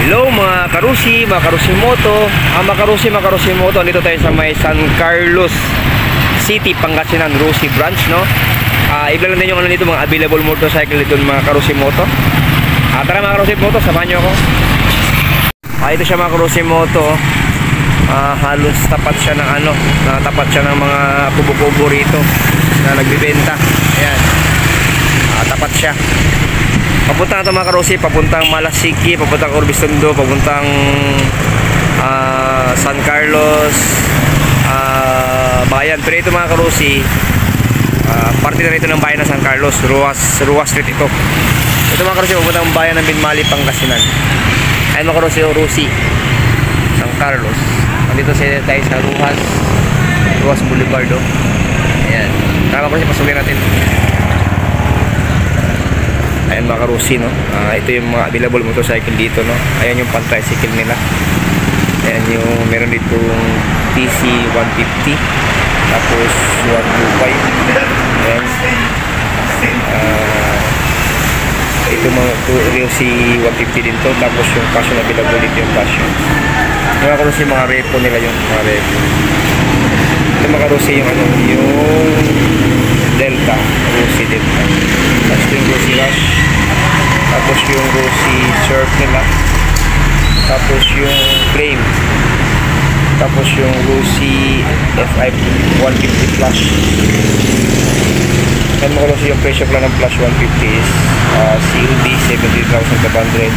Hello mga karusi moto. Makarusi moto. Dito tayo sa may San Carlos City, Pangasinan, Rusi branch, no? I-vlog lang din yung ano dito, mga available motorcycle dito mga karusi moto. Tara mga karusi moto, samahan nyo ako. Ito siya mga karusi moto. Halos tapat siya ng ano, tapat siya ng mga kubo-kubo rito na nagbibenta. Ayan. Tapat siya. Papunta na ito mga karusi, papuntang Malasiki, papuntang Urbistondo, papuntang San Carlos Bayan. Pero ito mga karusi, parte na rito ng bayan ng San Carlos, Ruas Street ito. Ito mga karusi, papuntang bayan ng Binmali, Pangasinan. Ayan mga karusi, Rusi, San Carlos. Nandito tayo sa Ruas Boulevard. Ayan. Tama mga karusi, pasukin natin. Ayan mga karusi, no? Ito yung mga available motorcycle dito, no? Ayan yung pan-tricycle nila. Ayan yung meron dito TC 150, tapos 125. Ayan. Ito mga RC 150 din to, tapos yung Passion available dito yung Passion. Mga karusi, mga repo nila yung mga repo. Ito mga karusi yung ano, yung Delta, Rusi Delta. Tapos yung Rusi Rush. Tapos yung Rusi Surf nila. Tapos yung Flame. Tapos yung Rusi FI 150 Flash. Yan mga karusi, yung presyo plan ng Flash 150 is COD 70,500,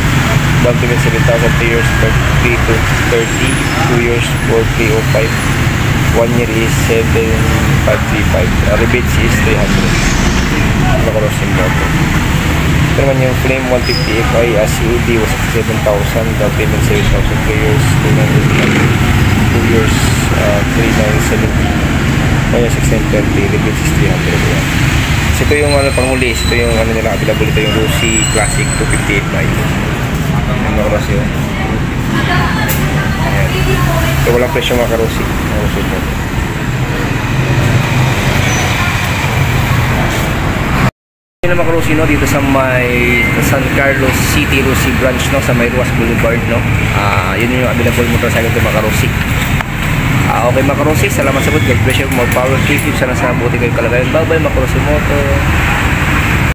down payment 7,000, 2 years 3 to 30, 2 years 4,305. 1 year is 7,535. Rebates is 300. Nakarosin moto. Ito naman yung Flame 150 FI, COD was 7,000, down payment 7,000, 3 years 2 years 3,970, 1 year 6,920, rebates is 300. Yan. So, ito yung ano panghuli, ito yung ano nila available, ito yung Rusi Classic 250 FI. Ang nakarosin yun. Ayan. Ito walang presyo mga karusi. Ito na mga karusi, no? Dito sa may San Carlos City Rusi branch, no? Sa may Ruas Boulevard, no? Yun yung available motorcycle ito mga karusi. Okay mga karusi, salamat sa good. God bless you. More power to you. Sana sa buti kayong kalagayan. Bye bye mga karusi moto.